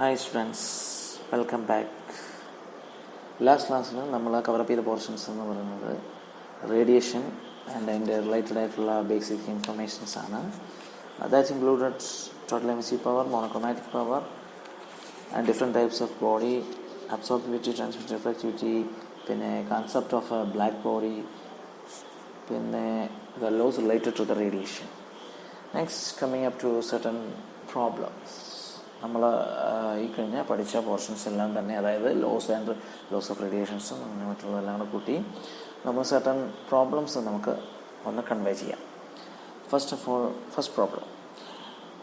Hi students, welcome back. Last class we covered the portions of radiation and related basic information. That included total emissive power, monochromatic power, and different types of body, absorptivity, transmitted reflectivity, concept of a black body, the laws related to the radiation. Next, coming up to certain problems. നമ്മൾ ഈ കഴിഞ്ഞ പഠിച്ച portions എല്ലാം തന്നെ, അതായത് loss of റേഡിയേഷൻസും അങ്ങനെ മറ്റുള്ളതെല്ലാം കൂടെ കൂട്ടി നമ്മൾ സർട്ടൺ പ്രോബ്ലംസ് നമുക്ക് ഒന്ന് കൺവേ ചെയ്യാം. ഫസ്റ്റ് പ്രോബ്ലം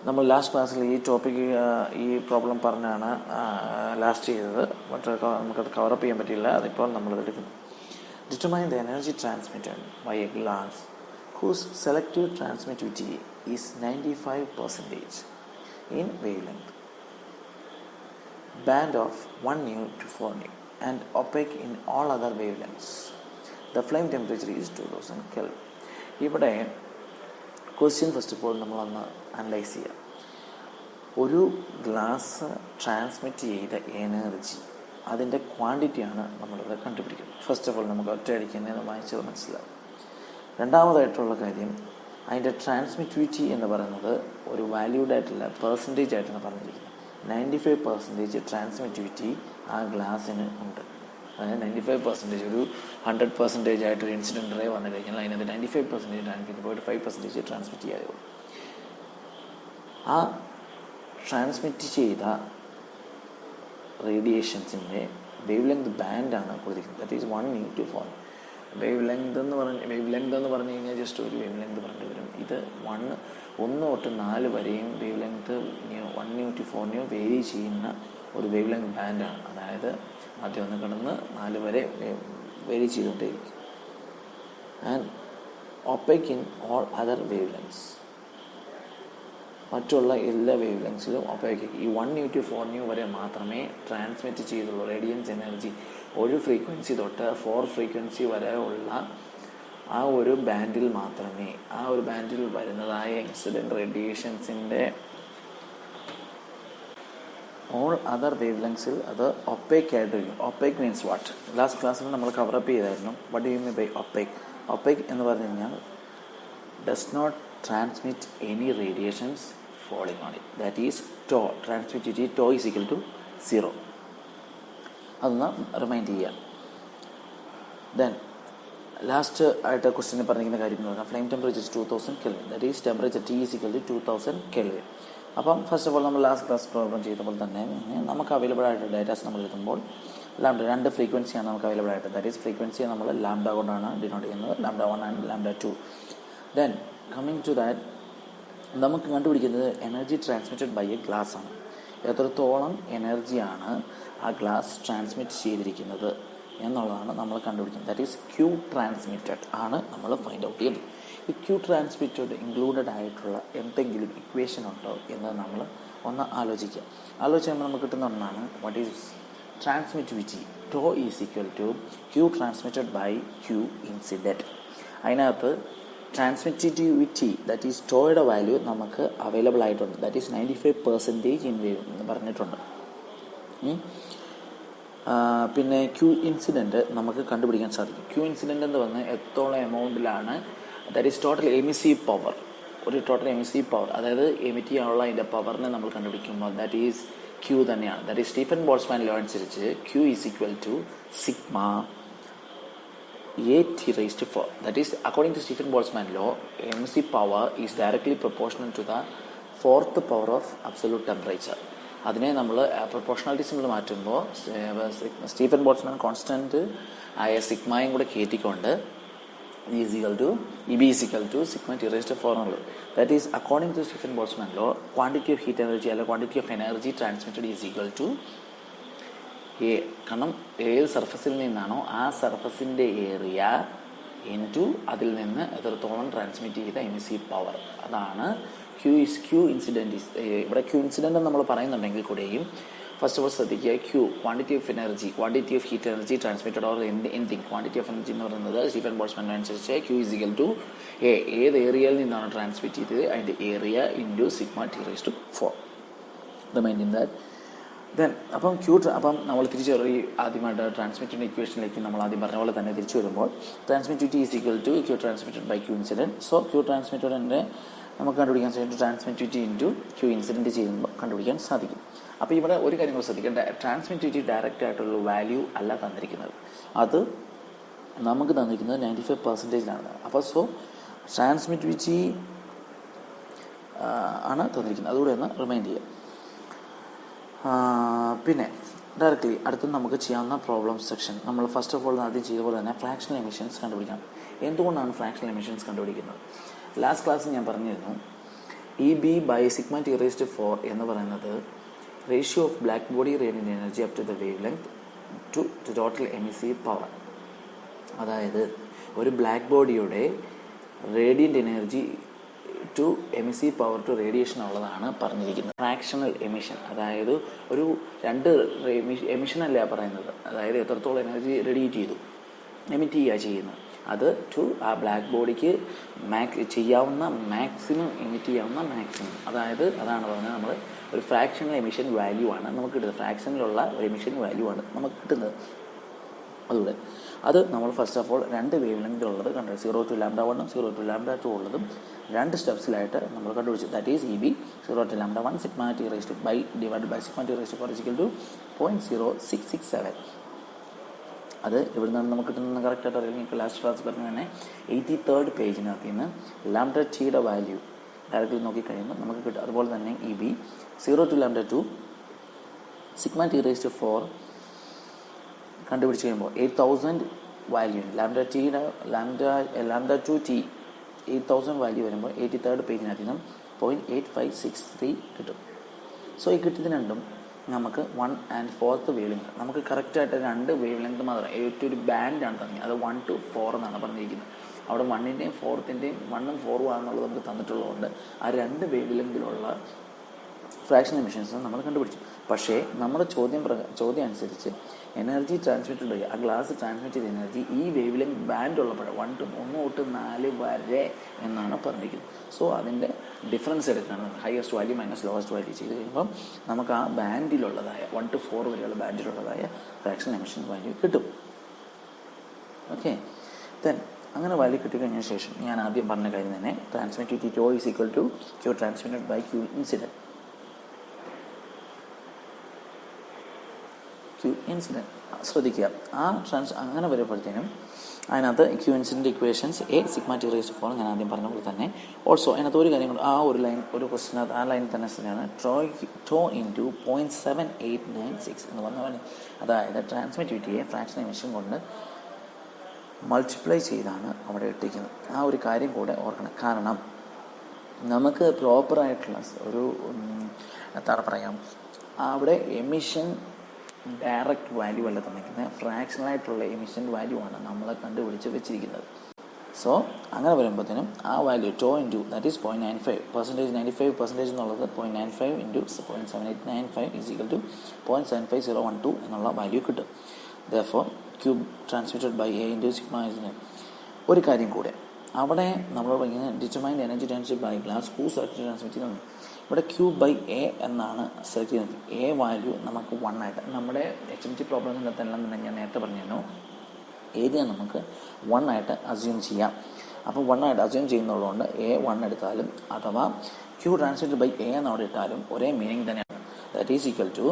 നമ്മൾ ലാസ്റ്റ് ക്ലാസ്സിൽ ഈ പ്രോബ്ലം പറഞ്ഞാണ് ലാസ്റ്റ് ചെയ്തത്. മറ്റേ നമുക്കത് കവറപ്പ് ചെയ്യാൻ പറ്റിയില്ല, അതിപ്പോൾ നമ്മളത് എടുക്കുന്നു. Determine the energy transmitted by a glass whose selective transmittivity is 95% in wavelength, band of 1 nu to 4 nu, and opaque in all other wavelengths. The flame temperature is 2000 Kelvin. ഇവിടെ question first of all നമ്മളൊന്ന് analyse ചെയ്യാം. ഒരു glass transmit ചെയ്ത energy, അതിൻ്റെ ക്വാണ്ടിറ്റിയാണ് നമ്മളിവിടെ കണ്ടുപിടിക്കുന്നത്. First of all നമുക്ക് ഒറ്റയടിക്ക് തന്നെ വായിച്ചത് മനസ്സിലാവും. രണ്ടാമതായിട്ടുള്ള കാര്യം, അതിൻ്റെ ട്രാൻസ്മിറ്റിവിറ്റി എന്ന് പറയുന്നത് ഒരു വാല്യൂഡ് ആയിട്ടുള്ള പെർസെൻറ്റേജ് ആയിട്ടാണ് പറഞ്ഞിരിക്കുന്നത്. 95% ട്രാൻസ്മിറ്റിവിറ്റി ആ ഗ്ലാസ്സിന് ഉണ്ട്. അതായത് 95% ഒരു 100% ആയിട്ടൊരു ഇൻസിഡൻറ്റ് റേ വന്നു കഴിഞ്ഞാൽ അതിനകത്ത് 95% ട്രാൻസ്മിറ്റ് പോയിട്ട് 5% ട്രാൻസ്മിറ്റ് ചെയ്യാതെ ഉള്ളൂ. ആ ട്രാൻസ്മിറ്റ് ചെയ്ത റേഡിയേഷൻസിൻ്റെ വേവ് ലെങ്ത് ബാൻഡാണ് കൊടുത്തിരിക്കുന്നത്. That is 1 nu to 4 nu. Wave length എന്ന് പറഞ്ഞു കഴിഞ്ഞാൽ ജസ്റ്റ് ഒരു വേവ് ലെങ്ത് പറഞ്ഞിട്ട് വരും. ഇത് 1 തൊട്ട് 4 വരെയും wavelength 1 nu to 4 nu vary ചെയ്യുന്ന ഒരു വേവ് ലെങ്ത് ബാൻഡാണ്. അതായത് ആദ്യം ഒന്ന് കിടന്ന് 4 വരെ വേരി ചെയ്തുകൊണ്ടേയിരിക്കും. And opaque in all other wavelengths, മറ്റുള്ള എല്ലാ വേവ് ലെങ്സിലും ഒപ്പേക്ക്. ഈ 1 nu to 4 nu വരെ മാത്രമേ ട്രാൻസ്മിറ്റ് ചെയ്തുള്ളൂ റേഡിയൻസ് എനർജി. ഒരു ഫ്രീക്വൻസി തൊട്ട് 4 ഫ്രീക്വൻസി വരെ ഉള്ള ആ ഒരു ബാൻഡിൽ മാത്രമേ, ആ ഒരു ബാൻഡിൽ വരുന്നതായ ഇൻസിഡൻറ്റ് റേഡിയേഷൻസിൻ്റെ ഓൾ അതർ വേവ് ലെങ്സിൽ അത് ഒപ്പേക്ക് ആയിട്ടിരിക്കും. Opaque means what? ലാസ്റ്റ് ക്ലാസ്സിൽ നമ്മൾ കവറപ്പ് ചെയ്തായിരുന്നു. What do you mean by opaque? Opaque എന്ന് പറഞ്ഞു കഴിഞ്ഞാൽ does not transmit any radiations falling on it. That is tau. Transmittivity tau is equal to 0. അതൊന്ന് remind ചെയ്യുക. ദെൻ ലാസ്റ്റ് ആയിട്ട് question പറഞ്ഞിരിക്കുന്ന കാര്യം എന്ന് പറഞ്ഞാൽ flame temperature 2000 Kelvin. That is temperature T is equal to 2000 Kelvin. അപ്പം first of all നമ്മൾ last class problem ചെയ്തപ്പോൾ തന്നെ നമുക്ക് അവൈലബിൾ ആയിട്ട് ഡേറ്റാസ് നമ്മൾ എഴുതുമ്പോൾ രണ്ട് ഫ്രീക്വൻസിയാണ് നമുക്ക് അവൈലബിൾ ആയിട്ട്. ദാറ്റ് ഈസ് ഫ്രീക്വൻസിയെ നമ്മൾ ലാംഡ കൊണ്ടാണ് ഡിനോട്ട് ചെയ്യുന്നത്, lambda 1 and lambda 2. Then coming to that, നമുക്ക് കണ്ടുപിടിക്കുന്നത് energy transmitted by a glass ആണ്. എത്രത്തോളം എനർജിയാണ് ആ ഗ്ലാസ് ട്രാൻസ്മിറ്റ് ചെയ്തിരിക്കുന്നത് എന്നുള്ളതാണ് നമ്മൾ കണ്ടുപിടിക്കുന്നത്. ദാറ്റ് ഈസ് ക്യൂ ട്രാൻസ്മിറ്റഡ് ആണ് നമ്മൾ ഫൈൻഡ് ഔട്ട് ചെയ്യുന്നത്. ഈ ക്യൂ ട്രാൻസ്മിറ്റഡ് ഇൻക്ലൂഡഡ് ആയിട്ടുള്ള എന്തെങ്കിലും ഇക്വേഷൻ ഉണ്ടോ എന്ന് നമ്മൾ ഒന്ന് ആലോചിക്കുമ്പോൾ നമുക്ക് കിട്ടുന്ന ഒന്നാണ് what is transmittivity. Tau is equal to Q transmitted by Q incident. അതിനകത്ത് ട്രാൻസ്മിറ്റിവിറ്റി ദാറ്റ് ഈസ് ടോയുടെ വാല്യൂ നമുക്ക് അവൈലബിൾ ആയിട്ടുണ്ട്. ദാറ്റ് ഈസ് 95% ഇൻ വേവ് എന്ന് പറഞ്ഞിട്ടുണ്ട്. പിന്നെ ക്യൂ ഇൻസിഡൻറ്റ് നമുക്ക് കണ്ടുപിടിക്കാൻ സാധിക്കും. ക്യൂ ഇൻസിഡൻറ്റ് എന്ന് പറഞ്ഞാൽ എത്തോളം എമൗണ്ടിലാണ്, that is total emissive power. ഒരു ടോട്ടൽ എമിസീവ് പവർ, അതായത് എമിറ്റ് ചെയ്യാനുള്ള അതിൻ്റെ പവറിനെ നമ്മൾ കണ്ടുപിടിക്കുമ്പോൾ ദാറ്റ് ഈസ് ക്യൂ തന്നെയാണ്. That is Stefan Boltzmann law അനുസരിച്ച് Q is equal to sigma AT raised to 4. That is, according to Stephen Boltzmann law, MC power is directly proportional to the 4th power of absolute temperature. അതിനെ നമ്മൾ proportionality simple മാറ്റുമ്പോൾ Stephen Boltzmann constant ആയ സിഗ്മയും കൂടെ കയറ്റിക്കൊണ്ട് E is equal to sigma T raised to 4 എന്നുള്ളത്. That is, according to Stephen Boltzmann law, quantity of heat energy അല്ലെങ്കിൽ quantity of energy transmitted is equal to A. കാരണം ഏത് സർഫസിൽ നിന്നാണോ ആ സർഫസിൻ്റെ ഏരിയ ഇൻറ്റു അതിൽ നിന്ന് എത്രത്തോളം ട്രാൻസ്മിറ്റ് ചെയ്ത എമിസീവ് പവർ. അതാണ് ക്യൂ ഇൻസിഡൻറ്റ്. ഇവിടെ ക്യൂ ഇൻസിഡൻറ്റ് നമ്മൾ പറയുന്നുണ്ടെങ്കിൽ കൂടെയും ഫസ്റ്റ് ഓഫ് ഓൾ ശ്രദ്ധിക്കുക, Q quantity of energy, quantity of heat energy transmitted or anything. Quantity of energy എന്ന് പറയുന്നത് സ്റ്റീഫൻ ബോൾട്സ്മാൻ അനുസരിച്ച് Q is equal to A. ഏത് ഏരിയയിൽ നിന്നാണ് ട്രാൻസ്മിറ്റ് ചെയ്തത് അതിൻ്റെ area into sigma T raised to 4. Reminding that then അപ്പം അപ്പം നമ്മൾ തിരിച്ച് ആദ്യമായിട്ട് ട്രാൻസ്മിറ്റിൻ്റെ ഇക്വേഷനിലേക്ക് നമ്മൾ ആദ്യം പറഞ്ഞ പോലെ തന്നെ തിരിച്ചു വരുമ്പോൾ transmittivity is equal to Q transmitted by Q incident. So Q ട്രാൻസ്മിറ്റഡിൻ്റെ നമുക്ക് കണ്ടുപിടിക്കാൻ സാധിക്കും ട്രാൻസ്മിറ്റിവിറ്റി ഇൻറ്റു ക്യൂ ഇൻസിഡൻറ്റ് ചെയ്യുമ്പോൾ കണ്ടുപിടിക്കാൻ സാധിക്കും. അപ്പോൾ ഇവിടെ ഒരു കാര്യം കൂടെ ശ്രദ്ധിക്കുക, ട്രാൻസ്മിറ്റിവിറ്റി ഡയറക്റ്റ് ആയിട്ടുള്ള വാല്യൂ അല്ല തന്നിരിക്കുന്നത്, അത് നമുക്ക് തന്നിരിക്കുന്നത് 95%. അപ്പോൾ സോ ട്രാൻസ്മിറ്റിവിറ്റി ആണ് തന്നിരിക്കുന്നത്, അതുകൂടെ ഒന്ന് റിമൈൻഡ് ചെയ്യുക. പിന്നെ ഡയറക്റ്റ്ലി അടുത്ത് നമുക്ക് ചെയ്യാവുന്ന പ്രോബ്ലം സെക്ഷൻ. നമ്മൾ ഫസ്റ്റ് ഓഫ് ഓൾ ആദ്യം ചെയ്ത പോലെ തന്നെ ഫ്രാക്ഷണൽ എമിഷൻസ് കണ്ടുപിടിക്കാം. എന്തുകൊണ്ടാണ് ഫ്രാക്ഷണൽ എമിഷൻസ് കണ്ടുപിടിക്കുന്നത്? ലാസ്റ്റ് ക്ലാസ്സിൽ ഞാൻ പറഞ്ഞിരുന്നു EB/σT⁴ എന്ന് പറയുന്നത് ratio of black body radiant energy up to the wavelength to total emissive power. അതായത് ഒരു ബ്ലാക്ക് ബോഡിയുടെ radiant energy to emissive power to radiation ഉള്ളതാണ് പറഞ്ഞിരിക്കുന്നത്. ഫ്രാക്ഷണൽ എമിഷൻ, അതായത് ഒരു രണ്ട് എമിഷനല്ല പറയുന്നത്, അതായത് എത്രത്തോളം എനർജി റേഡിയേറ്റ് ചെയ്തു, എമിറ്റ് ചെയ്യുക ചെയ്യുന്നത്, അത് ടു ആ ബ്ലാക്ക് ബോഡിക്ക് ചെയ്യാവുന്ന മാക്സിമം, എമിറ്റ് ചെയ്യാവുന്ന മാക്സിമം, അതായത് അതാണ് പറഞ്ഞത് നമ്മൾ ഒരു ഫ്രാക്ഷണൽ എമിഷൻ വാല്യൂ ആണ് നമുക്ക് കിട്ടുന്നത്. ഫ്രാക്ഷനിലുള്ള ഒരു എമിഷൻ വാല്യൂ ആണ് നമുക്ക് കിട്ടുന്നത്. അതുകൂടെ അത് നമ്മൾ ഫസ്റ്റ് ഓഫ് ഓൾ രണ്ട് വേവ് ലെങ്തിലുള്ളത് കണ്ടു, 0 to λ1 0 to λ2 ഉള്ളതും രണ്ട് സ്റ്റെപ്സിലായിട്ട് നമ്മൾ കണ്ടുപിടിച്ചു. That is EB 0 to λ1 σT⁴ divide by σT⁴ = 0.0667. അത് ഇവിടെ നിന്നാണ് നമുക്ക് കിട്ടുന്നത് കറക്റ്റായിട്ട് അറിയാം. ഇപ്പോൾ ലാസ്റ്റ് ക്ലാസ് പറഞ്ഞ തന്നെ 83rd പേജിനകത്ത് നിന്ന് λTയുടെ വാല്യൂ ഡയറക്റ്റ്ലി നോക്കിക്കഴിയുമ്പോൾ നമുക്ക് കിട്ടും. അതുപോലെ തന്നെ EB 0 to λ2 σT⁴ കണ്ടുപിടിച്ച് കഴിയുമ്പോൾ 8000 വാല്യൂ λTയുടെ λ2T 8000 വാല്യൂ വരുമ്പോൾ 83rd പേജിനകത്ത് നിന്നും 0.8563 കിട്ടും. സോ ഈ കിട്ടിയത് രണ്ടും നമുക്ക് 1 and 4th വേവ് ലെങ്ത് നമുക്ക് കറക്റ്റായിട്ട് രണ്ട് വേവ് ലെങ്ത് മാത്രം ഏറ്റവും ഒരു ബാൻഡാണ് തന്നെ, അത് 1 to 4 എന്നാണ് പറഞ്ഞിരിക്കുന്നത്. അവിടെ 1ൻ്റെയും 4ത്തിൻ്റെയും 1 ഉം 4 ഉം ആണെന്നുള്ളത് നമുക്ക് തന്നിട്ടുള്ളതുകൊണ്ട് ആ രണ്ട് വേവ് ലെങ്തിലുള്ള ഫ്രാക്ഷണൽ എമിഷൻസ് നമ്മൾ കണ്ടുപിടിച്ചു. പക്ഷേ നമ്മുടെ ചോദ്യം അനുസരിച്ച് എനർജി ട്രാൻസ്മിറ്റഡ് ആ ഗ്ലാസ് ട്രാൻസ്മിറ്റ് ചെയ്ത എനർജി ഈ വേവ് ലെങ്ത് ബാൻഡ് ഉള്ളപ്പോഴാണ് 1 തൊട്ട് 4 വരെ എന്നാണ് പറഞ്ഞിരിക്കുന്നത്. സോ അതിൻ്റെ ഡിഫറൻസ് എടുക്കുകയാണ്, highest value minus lowest value ചെയ്ത് കഴിയുമ്പം നമുക്ക് ആ ബാൻഡിലുള്ളതായ 1 to 4 വരെയുള്ള ബാൻഡിലുള്ളതായ ഫ്രാക്ഷണൽ എമിഷൻ വാല്യൂ കിട്ടും. ഓക്കെ, ദെൻ അങ്ങനെ വാല്യൂ കിട്ടിക്കഴിഞ്ഞ ശേഷം ഞാൻ ആദ്യം പറഞ്ഞ കാര്യം തന്നെ transmittivity Q is equal to Q transmitted by Q incident. Q incident ശ്രദ്ധിക്കുക, ആ അങ്ങനെ വരുമ്പോഴത്തേനും അതിനകത്ത് Q ഇൻസിഡൻറ്റ് ഇക്വേഷൻസ് σT⁴ ഞാൻ ആദ്യം പറഞ്ഞ പോലെ തന്നെ. ഓൾസോ അതിനകത്ത് ഒരു കാര്യം കൂടെ, ആ ഒരു ലൈൻ ഒരു ക്വസ്റ്റിനകത്ത് ആ ലൈൻ തന്നെ സ്ഥിതിയാണ് ടോ ഇൻറ്റു 0.7896 എന്ന് പറഞ്ഞ പോലെ. അതായത് ട്രാൻസ്മിറ്റിവിറ്റിയെ ഫ്രാക്ഷണൽ എമിഷൻ കൊണ്ട് മൾട്ടിപ്ലൈ ചെയ്താണ് അവിടെ ഇട്ടിരിക്കുന്നത്. ആ ഒരു കാര്യം കൂടെ ഓർക്കണം. കാരണം നമുക്ക് പ്രോപ്പറായിട്ടുള്ള ഒരു എന്താണ് പറയാം, അവിടെ എമിഷൻ ഡയറക്റ്റ് വാല്യൂ അല്ല തന്നിരിക്കുന്നത്, ഫ്രാക്ഷണലായിട്ടുള്ള എമിഷൻ വാല്യൂ ആണ് നമ്മൾ കണ്ടുപിടിച്ച് വെച്ചിരിക്കുന്നത്. സോ അങ്ങനെ വരുമ്പോഴത്തേനും ആ value to into that is 0.95%, 95% എന്നുള്ളത് 0.95 ഇൻറ്റു 0.7895 ഈസ് ഈക്വൽ ടു 0.75012 എന്നുള്ള വാല്യൂ കിട്ടും. Therefore cube transmitted by A into sigma. ഒരു കാര്യം കൂടെ, അവിടെ നമ്മൾ പറയുന്നത് determine energy transmit by glass who select transmit ചെയ്യുന്നത്. ഇവിടെ Q/A എന്നാണ് സെലക്ട് ചെയ്യുന്നത്. A വാല്യൂ നമുക്ക് 1 ആയിട്ട്, നമ്മുടെ HMT പ്രോബ്ലത്തിനെല്ലാം തന്നെ ഞാൻ നേരത്തെ പറഞ്ഞിരുന്നു, ഏരിയ നമുക്ക് 1 ആയിട്ട് അസ്യൂം ചെയ്യാം. അപ്പോൾ 1 ആയിട്ട് അസ്യൂം ചെയ്യുന്നതുകൊണ്ട് A 1 എടുത്താലും അഥവാ Q ട്രാൻസ്മിറ്റഡ് ബൈ A എന്നവിടെ ഇട്ടാലും ഒരേ മീനിങ് തന്നെയാണ്. ദാറ്റ് ഈസ് ഈക്വൽ ടു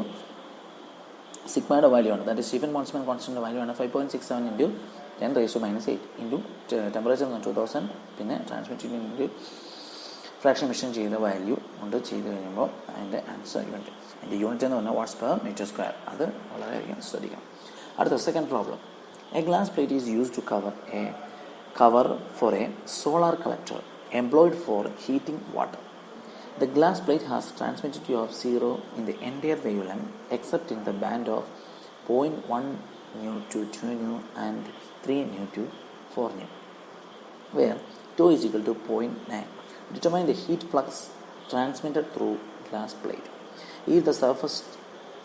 സിഗ്മയുടെ വാല്യൂ ആണ്, that is Stefan Boltzmann constant value ആണ് 5.67 ഇൻറ്റു 10⁻⁻8 ഇൻറ്റു ടെമ്പറേച്ചർ 2000, പിന്നെ ട്രാൻസ്മിറ്റിംഗ് ഇൻറ്റു ഫ്രാക്ഷൻ എമിഷൻ ചെയ്ത വാല്യൂ കൊണ്ട് ചെയ്ത് കഴിയുമ്പോൾ അതിൻ്റെ ആൻസർ യൂണിറ്റ്, അതിൻ്റെ യൂണിറ്റ് എന്ന് പറഞ്ഞാൽ വാട്ട്സ് പെർ മീറ്റർ സ്ക്വയർ. അത് വളരെയധികം ശ്രദ്ധിക്കണം. അടുത്ത second problem. A glass plate is use to cover for a solar collector employed for heating water. The glass plate has transmittivity of 0 in the entire wavelength except in the band of 0.1 nu to 2 nu and 3 nu to 4 nu, where τ is equal to 0.9. Determine the heat flux transmitted through glass plate. If the surface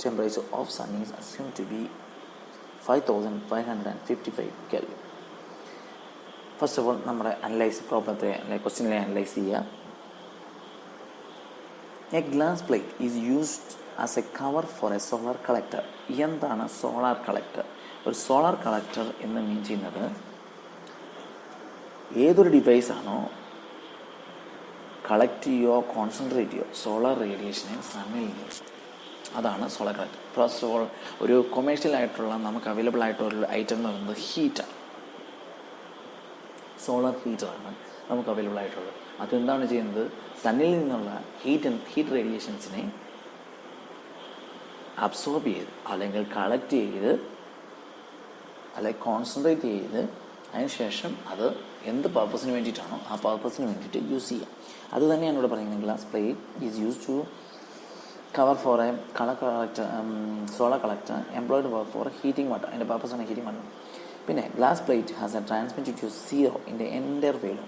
temperature of sun is assumed to be 5555 Kelvin. First of all, നമ്മുടെ പ്രോബ്ലത്തെ ക്വസ്റ്റ്യനിലെ analyse ചെയ്യുക. A glass plate is used as a cover for a solar collector. എന്താണ് solar collector? ഒരു solar collector എന്ന് mean ചെയ്യുന്നത് ഏതൊരു ഡിവൈസാണോ കളക്ട് ചെയ്യുകയോ കോൺസെൻട്രേറ്റ് ചെയ്യുകയോ സോളാർ റേഡിയേഷനെ സണ്ണിൽ നിന്ന്, അതാണ് solar collector. First of all ഒരു കൊമേഴ്ഷ്യൽ ആയിട്ടുള്ള നമുക്ക് അവൈലബിൾ ആയിട്ടുള്ള ഐറ്റം എന്ന് പറയുന്നത് ഹീറ്റാണ്. സോളാർ ഹീറ്ററാണ് നമുക്ക് അവൈലബിൾ ആയിട്ടുള്ളത്. അതെന്താണ് ചെയ്യുന്നത്? സണ്ണിൽ നിന്നുള്ള ഹീറ്റ് റേഡിയേഷൻസിനെ അബ്സോർബ് ചെയ്ത് അല്ലെങ്കിൽ കളക്ട് ചെയ്ത് അല്ലെങ്കിൽ കോൺസെൻട്രേറ്റ് ചെയ്ത് അതിനുശേഷം അത് എന്ത് പർപ്പസിന് വേണ്ടിയിട്ടാണോ ആ പർപ്പസിന് വേണ്ടിയിട്ട് യൂസ് ചെയ്യാം. അത് തന്നെയാണ് ഇവിടെ പറയുന്നത്. Glass plate is use to cover for a solar collector employed for heating water. അതിൻ്റെ പർപ്പസാണ് ഹീറ്റിംഗ് വാട്ടർ. പിന്നെ glass plate has a transmitted to zero in the entire wave.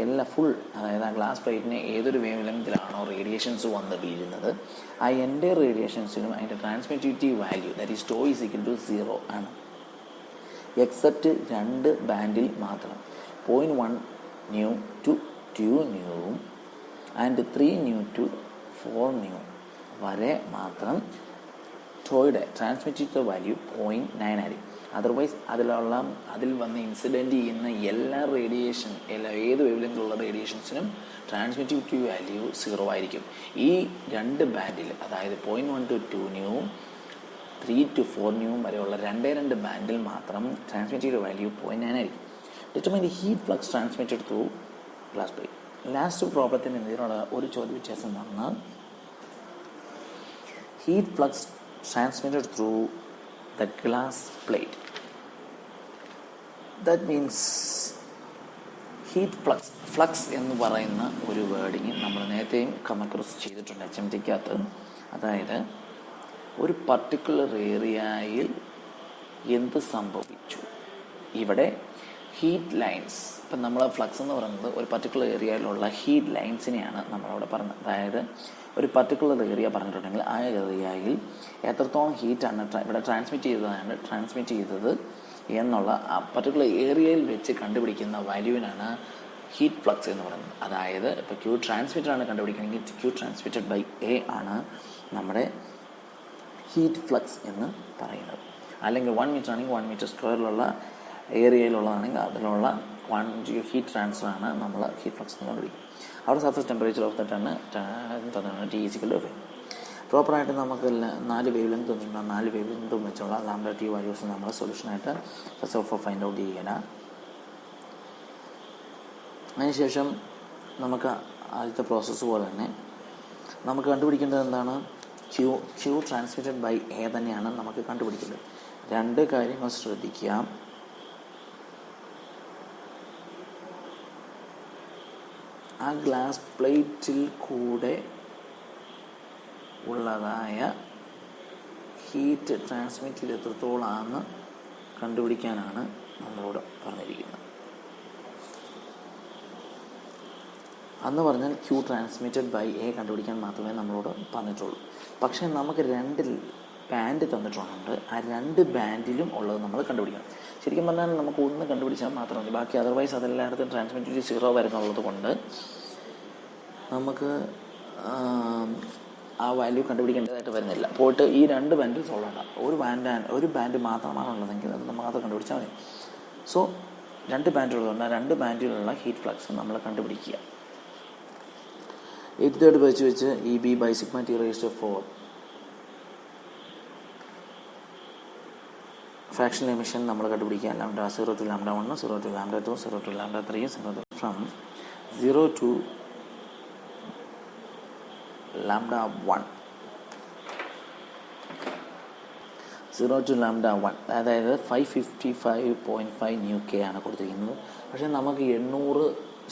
എല്ലാ ഫുൾ, അതായത് ആ ഗ്ലാസ് പ്ലേറ്റിന് ഏതൊരു വേവ് ലെങ്തിലാണോ റേഡിയേഷൻസ് വന്ന് വീഴുന്നത് ആ എൻ്റയർ റേഡിയേഷൻസിനും അതിൻ്റെ transmittivity value that is tau is equal to zero ആണ്. എക്സെപ്റ്റ് 2 ബാൻഡിൽ മാത്രം 0.1 ന്യൂ ടു 2 ന്യൂവും ആൻഡ് 3 ന്യൂ ടു 4 ന്യൂ വരെ മാത്രം ടോയുടെ ട്രാൻസ്മിറ്റഡ് വാല്യൂ 0.9 ആയിരിക്കും. അതർവൈസ് അതിൽ വന്ന് ഇൻസിഡൻറ്റ് ചെയ്യുന്ന എല്ലാ റേഡിയേഷൻ, ഏത് വേവ്ലെങ്തിലുള്ള റേഡിയേഷൻസിനും ട്രാൻസ്മിറ്റിവിറ്റി വാല്യൂ 0 ആയിരിക്കും. ഈ 2 ബാൻഡിൽ, അതായത് 0.1 to 2 ന്യൂവും 3 to 4 ന്യൂവും വരെയുള്ള 2 ബാൻഡിൽ മാത്രം ട്രാൻസ്മിറ്റഡ് വാല്യൂ 0.9 ആയിരിക്കും. Determine the heat flux transmitted through glass plate. Last പ്രോബ്ലത്തിന് ഇതിനുള്ള ഒരു ചോദ്യ വ്യത്യാസം എന്ന് പറഞ്ഞാൽ heat flux transmitted through the glass plate. That means heat flux എന്ന് പറയുന്ന ഒരു വേർഡിങ് നമ്മൾ നേരത്തെയും കമക്രോസ് ചെയ്തിട്ടുണ്ട് HMTക്കകത്ത്. അതായത് ഒരു പർട്ടിക്കുലർ ഏരിയയിൽ എന്ത് സംഭവിച്ചു. ഇവിടെ ഹീറ്റ് ലൈൻസ്, ഇപ്പം നമ്മൾ ഫ്ലക്സ് എന്ന് പറയുന്നത് ഒരു പർട്ടിക്കുലർ ഏരിയയിലുള്ള ഹീറ്റ് ലൈൻസിനെയാണ് നമ്മളവിടെ പറഞ്ഞത്. അതായത് ഒരു പർട്ടിക്കുലർ ഏരിയ പറഞ്ഞിട്ടുണ്ടെങ്കിൽ ആ ഏരിയയിൽ എത്രത്തോളം ഹീറ്റാണ് ഇവിടെ ട്രാൻസ്മിറ്റ് ചെയ്തത് എന്നുള്ള ആ പർട്ടിക്കുലർ ഏരിയയിൽ വെച്ച് കണ്ടുപിടിക്കുന്ന വാല്യൂവിനാണ് ഹീറ്റ് ഫ്ലക്സ് എന്ന് പറയുന്നത്. അതായത് ഇപ്പോൾ Q ട്രാൻസ്മിറ്റഡ് ആണ് കണ്ടുപിടിക്കണമെങ്കിൽ Q ട്രാൻസ്മിറ്റഡ് ബൈ A ആണ് നമ്മുടെ ഹീറ്റ് ഫ്ലക്സ് എന്ന് പറയുന്നത്. അല്ലെങ്കിൽ 1 മീറ്റർ ആണെങ്കിൽ 1 മീറ്റർ സ്ക്വയറിലുള്ള ഏരിയയിലുള്ളതാണെങ്കിൽ അതിലുള്ള ഹീറ്റ് ട്രാൻസ്ഫർ ആണ് നമ്മൾ ഹീറ്റ് ഫ്ലക്സ് എന്ന് കണ്ടുപിടിക്കും. അവിടെ സർഫസ് ടെമ്പറേച്ചർ ഓഫ് ദാറ്റാണ് T ഈക്വൽ ടു 5. പ്രോപ്പറായിട്ട് നമുക്ക് 4 വേവ് ലെങ്ത് തന്നിട്ടുണ്ട്. 4 വേവ് ലെങ്തും വെച്ചുള്ള ലാംഡ T വാല്യൂസ് നമ്മൾ സൊല്യൂഷനായിട്ട് ഫസ്റ്റ് ഓഫ് ഫൈൻഡ് ഔട്ട് ചെയ്യണം. അതിനുശേഷം നമുക്ക് ആദ്യത്തെ പ്രോസസ്സ് പോലെ തന്നെ നമുക്ക് കണ്ടുപിടിക്കേണ്ടത് എന്താണ്? Q ട്രാൻസ്മിറ്റഡ് ബൈ A തന്നെയാണ് നമുക്ക് കണ്ടുപിടിക്കേണ്ടത്. 2 കാര്യങ്ങൾ ശ്രദ്ധിക്കാം. ആ ഗ്ലാസ് പ്ലേറ്റിൽ കൂടെ ഉള്ളതായ ഹീറ്റ് ട്രാൻസ്മിറ്റ് ചെയ്ത് എത്രത്തോളാണെന്ന് കണ്ടുപിടിക്കാനാണ് നമ്മളോട് പറഞ്ഞിരിക്കുന്നത്. അന്ന് പറഞ്ഞാൽ Q ട്രാൻസ്മിറ്റഡ് ബൈ A കണ്ടുപിടിക്കാൻ മാത്രമേ നമ്മളോട് പറഞ്ഞിട്ടുള്ളൂ. പക്ഷേ നമുക്ക് 2 ബാൻഡ് തന്നിട്ടുണ്ട്. ആ 2 ബാൻഡിലും ഉള്ളത് നമ്മൾ കണ്ടുപിടിക്കണം. ശരിക്കും പറഞ്ഞാൽ നമുക്ക് ഒന്ന് കണ്ടുപിടിച്ചാൽ മാത്രം മതി. ബാക്കി അതർവൈസ് അതെല്ലായിടത്തും ട്രാൻസ്മിറ്റിവിറ്റി 0 വരുന്നുള്ളത് കൊണ്ട് നമുക്ക് ആ വാല്യൂ കണ്ടുപിടിക്കേണ്ടതായിട്ട് വരുന്നില്ല. പോയിട്ട് ഈ 2 ബാൻഡ് സോൾവ് ഉണ്ടാകും. ഒരു ബാൻഡ് മാത്രമാണ് ഉള്ളതെങ്കിൽ അത് നമുക്ക് മാത്രം കണ്ടുപിടിച്ചാൽ മതി. സോ 2 ബാൻഡുള്ളതുകൊണ്ട് ആ 2 ബാൻഡിലുള്ള ഹീറ്റ് ഫ്ലക്സ് നമ്മൾ കണ്ടുപിടിക്കുക. 8/3 വെച്ച് EB by sigma T raised to 4 fractional emission നമ്മൾ കണ്ടുപിടിക്കുക. Lambda 0 to lambda 1, 0 to lambda 2, 0 to lambda 3, 0 to from 0 to lambda 1, 0 to lambda 1, അതായത് 555.5 ന്യൂ കെ ആണ് കൊടുത്തിരിക്കുന്നത്. പക്ഷേ നമുക്ക് 800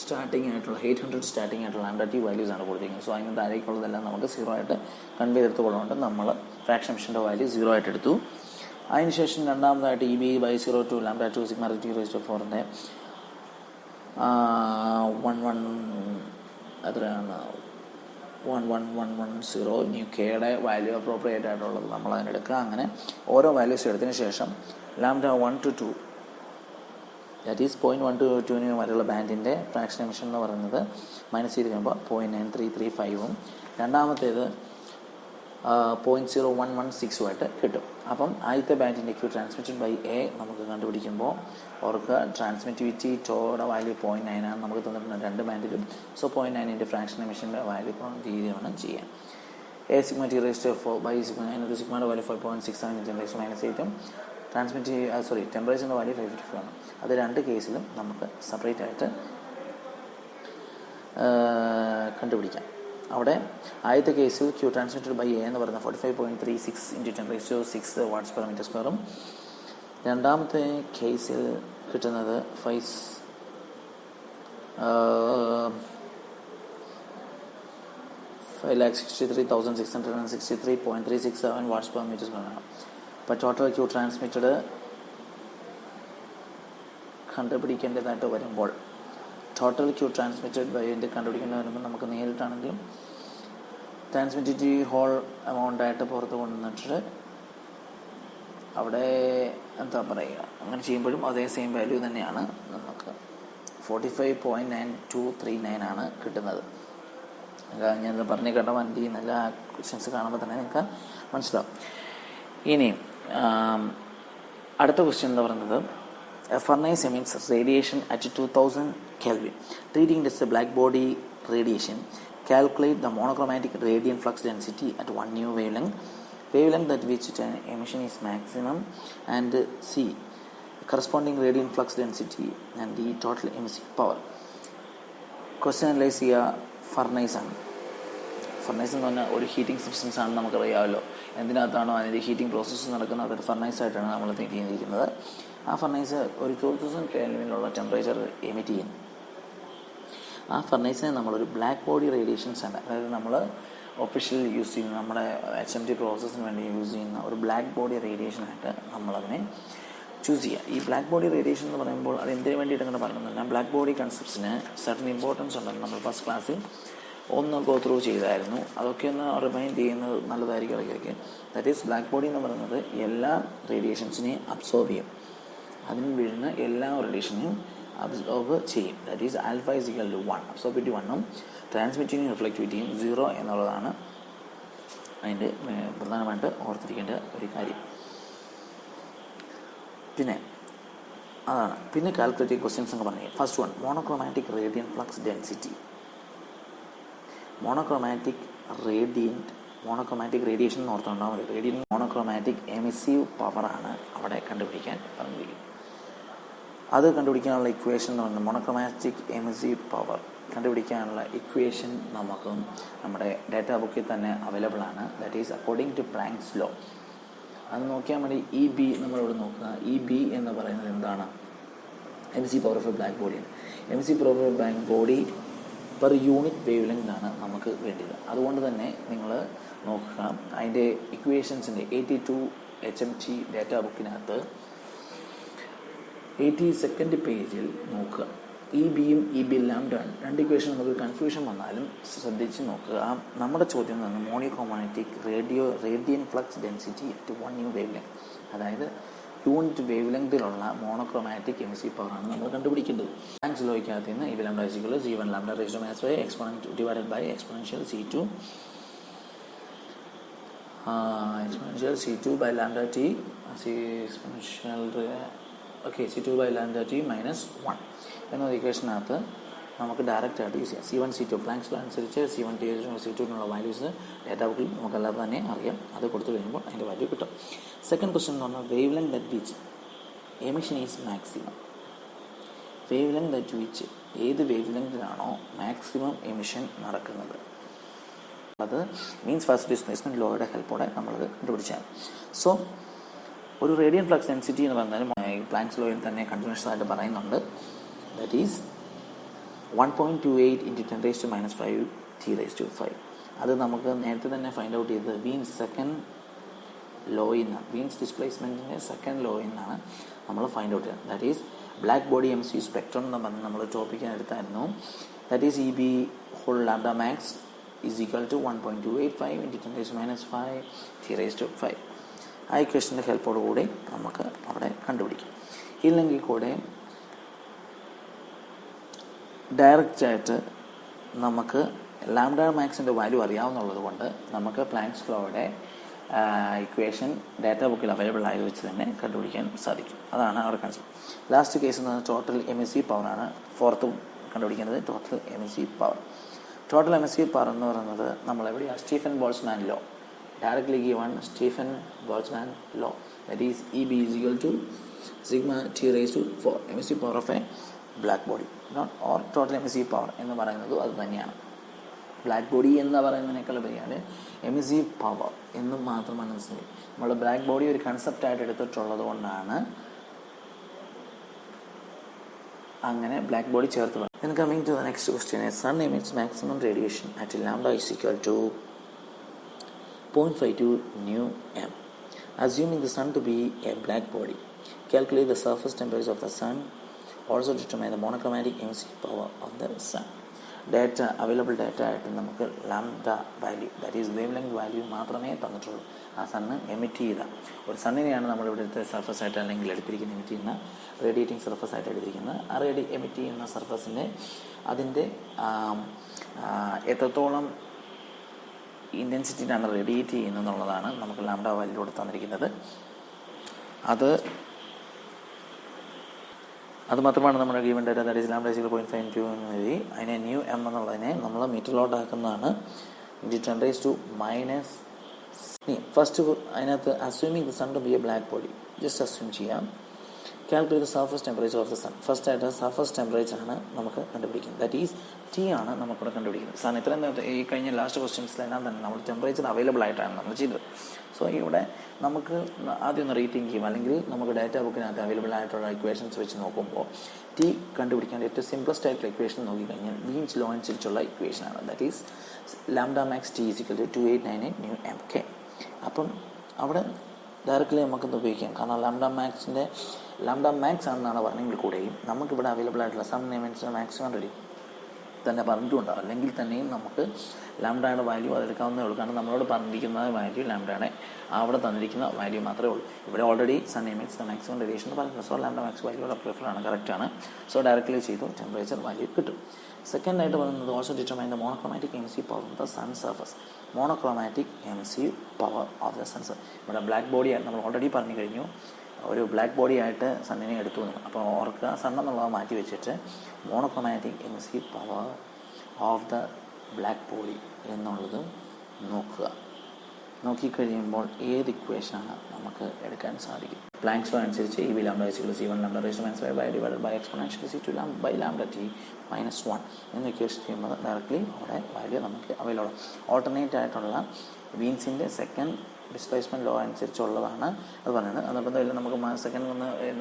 സ്റ്റാർട്ടിങ് ആയിട്ടുള്ള 800 സ്റ്റാർട്ടിങ് ആയിട്ടുള്ള ലാംഡ T വാല്യൂസ് ആണ് കൊടുത്തിരിക്കുന്നത്. സോ അതിന് താഴേക്കുള്ളതെല്ലാം നമുക്ക് 0 ആയിട്ട് കൺവേ ചെയ്തെടുത്തുകൊണ്ടുകൊണ്ട് നമ്മൾ ഫ്രാക്ഷൻ എമിഷൻ്റെ വാല്യൂ 0 ആയിട്ട് എടുത്തു. അതിനുശേഷം രണ്ടാമതായിട്ട് EB by 0 to lambda 2 sigma T raised to 4ൻ്റെ 1110 new കെയുടെ വാല്യൂ അപ്രോപ്രിയേറ്റ് ആയിട്ടുള്ളത് നമ്മൾ അതിനെടുക്കുക. അങ്ങനെ ഓരോ വാല്യൂസ് എടുത്തതിന് ശേഷം lambda 1 to 2 that is 0.1 to 2 വരെയുള്ള ബാൻഡിൻ്റെ ഫ്രാക്ഷൻ എമിഷൻ എന്ന് പറയുന്നത് മൈനസ് ചെയ്ത് കഴിയുമ്പോൾ 0.9335ഉം രണ്ടാമത്തേത് 0.0116 കിട്ടും. അപ്പം ആദ്യത്തെ ബാൻഡിൻ്റെ Q ട്രാൻസ്മിറ്റഡ് ബൈ A നമുക്ക് കണ്ടുപിടിക്കുമ്പോൾ അവർക്ക് ട്രാൻസ്മിറ്റിവിറ്റി ടോയുടെ വാല്യൂ 0.9 ആണ് നമുക്ക് തന്നിട്ടുണ്ട് രണ്ട് ബാൻഡിലും. സോ 0.9 ഫ്രാക്ഷൻ എമിഷൻ്റെ വാല്യൂ രീതിയാണ് ചെയ്യാം. A sigma T raised to 4 by sigma അതിനകത്ത് സിഗ്മയുടെ വാല്യൂ 5.67 10⁻⁸ ടെമ്പറേച്ചറിൻ്റെ വാല്യൂ 554 ആണ്. അത് രണ്ട് കേസിലും നമുക്ക് സെപ്പറേറ്റ് ആയിട്ട് കണ്ടുപിടിക്കാം. അവിടെ ആദ്യത്തെ കേസിൽ Q ട്രാൻസ്മിറ്റഡ് ബൈ A എന്ന് പറയുന്നത് 45.36 × 10⁻⁶ വാട്ട്സ് പെർ മീറ്റർ സ്ക്വയറും, രണ്ടാമത്തെ കേസിൽ കിട്ടുന്നത് 5,63,663.367 വാട്ട്സ് പെർ മീറ്റർ സ്ക്വയറാണ്. അപ്പോൾ ടോട്ടൽ Q ട്രാൻസ്മിറ്റഡ് കണ്ടുപിടിക്കേണ്ടതായിട്ട് വരുമ്പോൾ ടോട്ടൽ Q ട്രാൻസ്മിറ്റഡ് ബൈ കണ്ടുപിടിക്കേണ്ടി വരുമ്പോൾ നമുക്ക് നേരിട്ടാണെങ്കിലും ട്രാൻസ്മിറ്റിവിറ്റി ഹോൾ എമൗണ്ടായിട്ട് പുറത്ത് കൊണ്ടുവന്നിട്ട് അവിടെ എന്താ പറയുക, അങ്ങനെ ചെയ്യുമ്പോഴും അതേ സെയിം വാല്യൂ തന്നെയാണ് നമുക്ക് 45.9239 ആണ് കിട്ടുന്നത്. ഞാനത് പറഞ്ഞ് കേട്ട വണ്ടി നല്ല ക്വസ്റ്റ്യൻസ് കാണുമ്പോൾ തന്നെ നിങ്ങൾക്ക് മനസ്സിലാവും. ഇനി അടുത്ത ക്വസ്റ്റ്യൻ എന്ന് പറയുന്നത് A furnace emits radiation at 2000 Kelvin. Treating this black body radiation, calculate the monochromatic radiant flux density at one new wavelength at which emission is maximum, and C corresponding radiant flux density and the total emissive power. Question analyze ചെയ്യുക furnace ആണ്. Furnace എന്ന് പറഞ്ഞാൽ ഒരു heating substance ആണ്, നമുക്കറിയാമല്ലോ. എന്തിനകത്താണോ അതിൻ്റെ heating process നടക്കുന്നത് അതൊരു ഫർണൈസ് ആയിട്ടാണ് നമ്മൾ തിങ്ക് ചെയ്തിരിക്കുന്നത്. ആ ഫർണൈസ് ഒരു 2000 കെൽവിനിലുള്ള ടെമ്പറേച്ചർ എമിറ്റ് ചെയ്യുന്നു. ആ ഫർണൈസിനെ നമ്മളൊരു ബ്ലാക്ക് ബോഡി റേഡിയേഷൻസ് ആണ്, അതായത് നമ്മൾ ഒഫീഷ്യൽ യൂസ് ചെയ്യുന്ന നമ്മുടെ HMT പ്രോസസ്സിന് വേണ്ടി യൂസ് ചെയ്യുന്ന ഒരു ബ്ലാക്ക് ബോഡി റേഡിയേഷനായിട്ട് നമ്മളതിനെ ചൂസ് ചെയ്യുക. ഈ ബ്ലാക്ക് ബോഡി റേഡിയേഷൻ എന്ന് പറയുമ്പോൾ അത് എന്തിനു വേണ്ടിയിട്ട് അങ്ങനെ പറയുന്നില്ല, ബ്ലാക്ക് ബോഡി കൺസെപ്റ്റ്സിന് സർട്ടൻ ഇമ്പോർട്ടൻസ് ഉണ്ടെന്ന് നമ്മൾ ഫസ്റ്റ് ക്ലാസ്സിൽ ഒന്ന് ഗോ ത്രൂ ചെയ്തായിരുന്നു. അതൊക്കെ ഒന്ന് റിമൈൻഡ് ചെയ്യുന്നത് നല്ലതായിരിക്കും ഇടയ്ക്കൊക്കെ. ദാറ്റ് ഈസ് ബ്ലാക്ക് ബോഡി എന്ന് പറയുന്നത് എല്ലാ റേഡിയേഷൻസിനെയും അബ്സോർബ് ചെയ്യും, അതിന് വീഴുന്ന എല്ലാ റേഡിയേഷനെയും അബ്സോർബ് ചെയ്യും. That is alpha is equal to 1, absorptivity 1ഉം ട്രാൻസ്മിറ്റിവിറ്റിയും റിഫ്ലക്റ്റിവിറ്റിയും 0 എന്നുള്ളതാണ് അതിൻ്റെ പ്രധാനമായിട്ട് ഓർത്തിരിക്കേണ്ട ഒരു കാര്യം. പിന്നെ അതാണ്. പിന്നെ കാൽക്കുലേറ്റീവ് ക്വസ്റ്റ്യൻസ് എന്ന് പറഞ്ഞാൽ first one monochromatic radiant flux density. Monochromatic radiation എന്ന് ഓർത്തുണ്ടാവും മതി. റേഡിയൻ മോണോക്രോമാറ്റിക് എമിസീവ് പവറാണ് അവിടെ കണ്ടുപിടിക്കാൻ പറഞ്ഞിരിക്കുന്നത്. അത് കണ്ടുപിടിക്കാനുള്ള ഇക്വേഷൻ എന്ന് പറഞ്ഞാൽ മോണോക്രോമാറ്റിക് എമിസീവ് പവർ കണ്ടുപിടിക്കാനുള്ള ഇക്വേഷൻ നമുക്ക് നമ്മുടെ ഡാറ്റാ ബുക്കിൽ തന്നെ അവൈലബിൾ ആണ്. That is according to Planck's law. അത് നോക്കിയാൽ മതി. EB നമ്മളിവിടെ നോക്കുക. EB എന്ന് പറയുന്നത് എന്താണ്? Emissive power of a black ബോഡിയാണ്. Emissive power of a black body per unit വേവ് ലെങ്താണ് നമുക്ക് വേണ്ടത്. അതുകൊണ്ട് തന്നെ നിങ്ങൾ നോക്കുക, അതിൻ്റെ ഇക്വേഷൻസിൻ്റെ 82 HMT ഡാറ്റാ ബുക്കിനകത്ത് 82nd പേജിൽ നോക്കുക. EBയും EB ലാംഡ രണ്ട് ഇക്വേഷൻ നമുക്ക് കൺഫ്യൂഷൻ വന്നാലും ശ്രദ്ധിച്ച് നോക്കുക. നമ്മുടെ ചോദ്യം എന്ന് പറഞ്ഞാൽ monochromatic radiant flux density at 1 new wavelength, അതായത് യൂണിറ്റ് വേവ് ലെങ്തിലുള്ള മോണോക്രോമാറ്റിക് എമിസീവ് പവറാണ് നമ്മൾ കണ്ടുപിടിക്കേണ്ടത്. പ്ലാങ്ക്സ് ലോയ്ക്കകത്ത് നിന്ന് EB lambda is equal to C1 lambda raised to minus 5 exponent divided by exponential C2 by lambda t C2 by lambda t minus 1 എന്ന ഇക്വേഷനകത്ത് നമുക്ക് direct ആയിട്ട് യൂസ് ചെയ്യാം. C1 C2 പ്ലാങ്ക്സ് ലോ അനുസരിച്ച് C1 C2 എന്നുള്ള values data ബുക്കിൽ നമുക്കല്ലാതെ തന്നെ അറിയാം. അത് കൊടുത്തു കഴിയുമ്പോൾ അതിൻ്റെ വാല്യൂ കിട്ടും. സെക്കൻഡ് ക്വസ്റ്റ്യൻ എന്ന് പറഞ്ഞാൽ wave length at which emission is maximum. Wave length at which ഏത് വേവ് ലെങ്തിലാണോ മാക്സിമം എമിഷൻ നടക്കുന്നത് അത് മീൻസ് ഫസ്റ്റ് ഡിസ്പ്ലേസ്മെൻറ്റ് ലോയുടെ ഹെൽപ്പോടെ നമ്മളത് കണ്ടുപിടിച്ചാൽ. സോ ഒരു റേഡിയൻ ഫ്ലക്സ് ഡെൻസിറ്റി എന്ന് പറഞ്ഞാൽ പ്ലാങ്ക്സ് ലോയിൽ തന്നെ കണ്ടിന്യൂസ് ആയിട്ട് പറയുന്നുണ്ട്. That is 1.28 × 10⁻⁵ T⁵. അത് നമുക്ക് നേരത്തെ തന്നെ ഫൈൻഡ് ഔട്ട് ചെയ്തത് വീൻസ് സെക്കൻഡ് ലോയിൽ നിന്നാണ്. വീൻസ് ഡിസ്പ്ലേസ്മെൻറ്റിൻ്റെ സെക്കൻഡ് ലോയിൽ നിന്നാണ് നമ്മൾ ഫൈൻഡ് ഔട്ട് ചെയ്തത്. That is black body emissive spectrum എന്ന് പറഞ്ഞ് നമ്മൾ ടോപ്പിക്കിന് എടുത്തായിരുന്നു. That is EB whole lambda max is equal to 1.285 × 10⁻⁵ T⁵. ആ ഇക്വേഷൻ്റെ ഹെൽപ്പോടു കൂടി നമുക്ക് അവിടെ കണ്ടുപിടിക്കാം. ഇല്ലെങ്കിൽ കൂടെ ഡയറക്റ്റായിട്ട് നമുക്ക് ലാംഡ മാക്സിൻ്റെ വാല്യൂ അറിയാവുന്നുള്ളത് കൊണ്ട് നമുക്ക് പ്ലാങ്ക്സ് ലോയുടെ ഇക്വേഷൻ ഡാറ്റാ ബുക്കിൽ അവൈലബിൾ ആയത് വെച്ച് തന്നെ കണ്ടുപിടിക്കാൻ സാധിക്കും. അതാണ് അവിടെ കാണിച്ചത്. ലാസ്റ്റ് കേസ് എന്ന് പറഞ്ഞാൽ ടോട്ടൽ എമിസീവ് പവറാണ്. ഫോർത്ത് കണ്ടുപിടിക്കുന്നത് total emissive power. Total emissive power എന്ന് പറയുന്നത് നമ്മളെവിടെയാണ് Stefan Boltzmann law, directly given Stefan Boltzmann law, that is EB is equal to sigma T raised to 4 emissive power of a black body, not or total emissive power എന്ന് പറയുന്നത് അത് തന്നെയാണ്. Black body എന്ന് പറയുന്നതിനേക്കാൾ ഉപരിയാണ് emissive power എന്നും മാത്രം മനസ്സിലായി. നമ്മൾ ബ്ലാക്ക് ബോഡി ഒരു കൺസെപ്റ്റായിട്ട് എടുത്തിട്ടുള്ളത് കൊണ്ടാണ് അങ്ങനെ ബ്ലാക്ക് ബോഡി ചേർത്ത് പറയുന്നത്. Then coming to the next question, a sun emits maximum radiation at lambda is equal to 0.52 nu m. Assuming the sun to be a black body, calculate the surface temperature of the sun. Also determine the monochromatic emissive power of the sun. Data available data ആയിട്ട് നമുക്ക് lambda value, that is wave length value മാത്രമേ തന്നിട്ടുള്ളൂ. ആ sun emit ചെയ്ത ഒരു സണ്ണിനെയാണ് നമ്മൾ ഇവിടുത്തെ surface ആയിട്ട് അല്ലെങ്കിൽ എടുത്തിരിക്കുന്ന എമിറ്റ് ചെയ്യുന്ന റേഡിയേറ്റിംഗ് സർഫസ് ആയിട്ട് എടുത്തിരിക്കുന്നത്. ആ എമിറ്റ് ചെയ്യുന്ന സർഫസിൻ്റെ അതിൻ്റെ എത്രത്തോളം ഇൻറ്റൻസിറ്റിയിലാണ് റേഡിയേറ്റ് ചെയ്യുന്നത് എന്നുള്ളതാണ് നമുക്ക് ലാംഡ വാല്യൂടെ തന്നിരിക്കുന്നത്. അത് മാത്രമാണ് നമ്മുടെ given data, that is lambda 0.52 എന്ന് എഴുതി. അതിനെ ന്യൂ എം എന്നുള്ളതിനെ നമ്മൾ മീറ്ററിലോട്ട് ആക്കുന്നതാണ്. -10⁻⁻⁻. ഫസ്റ്റ് അതിനകത്ത് assuming the sun to be a black body, just assume ചെയ്യാം. Calculate the surface temperature of the sun. First ആയിട്ട് സർഫസ് ടെമ്പറേച്ചറാണ് നമുക്ക് കണ്ടുപിടിക്കുന്നത്, ദാറ്റ് ഈസ് T ആണ് നമുക്കിവിടെ കണ്ടുപിടിക്കുന്നത്. സൺ ഇത്രയും ഈ കഴിഞ്ഞ ലാസ്റ്റ് ക്വസ്റ്റ്യൻസിലെല്ലാം തന്നെ നമ്മൾ ടെമ്പറേച്ചർ അവൈലബിൾ ആയിട്ടാണ് നമ്മൾ ചെയ്തത്. സോ ഇവിടെ നമുക്ക് ആദ്യം ഒന്ന് റേറ്റിംഗ് ചെയ്യും, അല്ലെങ്കിൽ നമുക്ക് ഡാറ്റ ബുക്കിനകത്ത് അവൈലബിൾ ആയിട്ടുള്ള ഇക്വേഷൻസ് വെച്ച് നോക്കുമ്പോൾ T കണ്ടുപിടിക്കാൻ ഏറ്റവും സിംപ്ലസ്റ്റ് ആയിട്ടുള്ള ഇക്വേഷൻ നോക്കിക്കഴിഞ്ഞാൽ വീൻസ് ലോ അനുസരിച്ചുള്ള ഇക്വേഷനാണ്, that is lambda max T is equal to 2898 nu m K. അപ്പം അവിടെ ഡയറക്റ്റ്ലി നമുക്കൊന്ന് ഉപയോഗിക്കാം, കാരണം ലാംഡ മാക്സ് ആണെന്നാണ് പറഞ്ഞെങ്കിൽ കൂടെയും നമുക്കിവിടെ അവൈലബിൾ ആയിട്ടുള്ള സം എമിറ്റ്സ് മാക്സിമം റെഡി തന്നെ പറഞ്ഞിട്ടുണ്ടാവും. അല്ലെങ്കിൽ തന്നെയും നമുക്ക് ലാംഡയുടെ വാല്യൂ അതെടുക്കാവുന്നേ ഉള്ളൂ, കാരണം നമ്മളോട് പറഞ്ഞിരിക്കുന്ന വാല്യൂ ലാംഡയുടെ അവിടെ തന്നിരിക്കുന്ന വാല്യൂ മാത്രമേ ഉള്ളൂ. ഇവിടെ already sun emits the maximum radiation എന്ന് പറഞ്ഞിട്ടുണ്ട്. സോ ലാംഡ മാക്സ് വാല്യൂടെ പ്രിഫറാണ്, കറക്റ്റാണ്. സോ ഡയറക്റ്റ്ലി ചെയ്തു ടെമ്പറേച്ചർ വാല്യൂ കിട്ടും. സെക്കൻഡായിട്ട് പറയുന്നത് also determine the monochromatic emissive power of the sun surface. Monochromatic emissive power of the sun surface. ഇവിടെ ബ്ലാക്ക് ബോഡി നമ്മൾ ഓൾറെഡി പറഞ്ഞു കഴിഞ്ഞു, ഒരു ബ്ലാക്ക് ബോഡി ആയിട്ട് സണ്ണിനെ എടുത്തു വന്നു. അപ്പോൾ ഓർക്ക് സണ്ണെന്നുള്ളത് മാറ്റി വെച്ചിട്ട് monochromatic emissive power of the black body എന്നുള്ളത് നോക്കിക്കഴിയുമ്പോൾ ഏത് ഇക്വേഷനാണ് നമുക്ക് എടുക്കാൻ സാധിക്കും. പ്ലാങ്ക്സ് ലോ അനുസരിച്ച് EB lambda is equal to C1 lambda raised to -5 divided by exponential C2 by lambda T -1 എന്ന് ഇക്വേഷൻ ചെയ്യുമ്പോൾ ഡയറക്റ്റ്ലി അവിടെ വാല്യൂ നമുക്ക് അവൈലബിൾ. ഓൾട്ടർനേറ്റ് ആയിട്ടുള്ള വീൻസിൻ്റെ സെക്കൻഡ് ഡിസ്പ്ലേസ്മെൻറ്റ് ലോ അനുസരിച്ചുള്ളതാണ് അത് പറയുന്നത്. അതുകൊണ്ട് തന്നെ നമുക്ക് സെക്കൻഡ്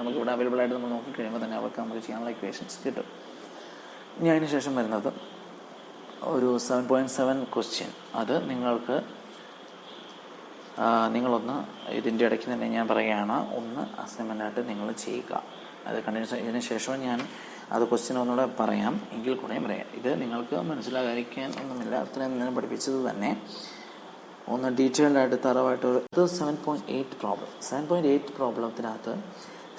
നമുക്ക് ഇവിടെ അവൈലബിൾ ആയിട്ട് നമ്മൾ നോക്കിക്കഴിയുമ്പോൾ തന്നെ അവർക്ക് നമുക്ക് ചെയ്യാനുള്ള ഇക്വേഷൻസ് കിട്ടും. ഇനി അതിന് ശേഷം വരുന്നത് ഒരു 7.7 ക്വസ്റ്റ്യൻ. അത് നിങ്ങളൊന്ന് ഇതിൻ്റെ ഇടയ്ക്ക് തന്നെ ഞാൻ പറയുകയാണ്, ഒന്ന് അസൈൻമെൻറ്റായിട്ട് നിങ്ങൾ ചെയ്യുക. അത് കണ്ടിന്യൂസ് ഇതിന് ശേഷം ഞാൻ അത് ക്വസ്റ്റ്യൻ ഒന്നുകൂടെ പറയാം, എങ്കിൽ കൂടെയും പറയാം. ഇത് നിങ്ങൾക്ക് മനസ്സിലാകാതിരിക്കാൻ ഒന്നുമില്ല, അത്രയും ഞാൻ പഠിപ്പിച്ചത് തന്നെ ഒന്ന് ഡീറ്റെയിൽഡ് ആയിട്ട് തറവായിട്ട്. ഇത് 7.8 പ്രോബ്ലം. 7.8 പ്രോബ്ലത്തിനകത്ത്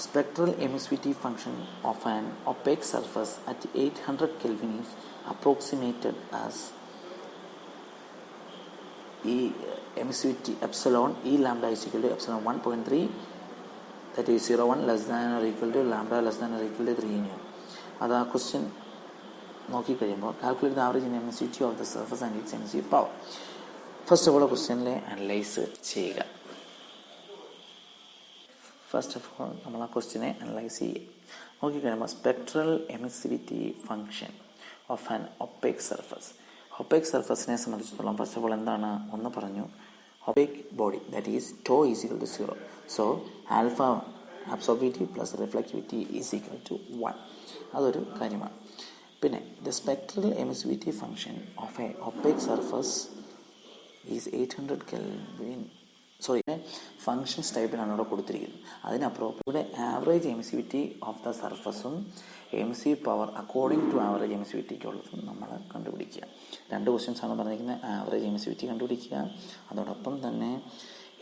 spectral emissivity function of an opaque surface at 800 Kelvin is approximated as ഈ emissivity epsilon E lambda is equal to epsilon 1.3, that is 0.1 less than or equal to lambda less than or equal to 3 nu. അത് ആ question നോക്കിക്കഴിയുമ്പോൾ calculate the average in emissivity of the surface and its emissive power. First of all ക്വസ്റ്റ്യനിലെ analyse ചെയ്യുക. First of all നമ്മൾ ആ ക്വസ്റ്റ്യനെ analyse ചെയ്യുക. നോക്കിക്കഴിയുമ്പോൾ spectral emissivity function of an opaque surface. Opaque സർഫസിനെ സംബന്ധിച്ചിടത്തോളം ഫസ്റ്റ് ഓഫ് ഓൾ എന്താണ് ഒന്ന് പറഞ്ഞു, opaque body that is tau is equal to 0. So alpha absorptivity plus reflectivity is equal to 1. അതൊരു കാര്യമാണ്. പിന്നെ the spectral emissivity function of a opaque surface is 800 Kelvin. Sorry, functions ടൈപ്പിനാണ് ഇവിടെ കൊടുത്തിരിക്കുന്നത്. അതിനപ്പുറം ഇവിടെ ആവറേജ് എമിസിവിറ്റി ഓഫ് ദ സർഫസും emissive power according to average എമിസിവിറ്റിക്കുള്ളതും നമ്മൾ കണ്ടുപിടിക്കുക. 2 ക്വസ്റ്റ്യൻസ് ആണ് പറഞ്ഞിരിക്കുന്നത്. ആവറേജ് എമിസിവിറ്റി കണ്ടുപിടിക്കുക, അതോടൊപ്പം തന്നെ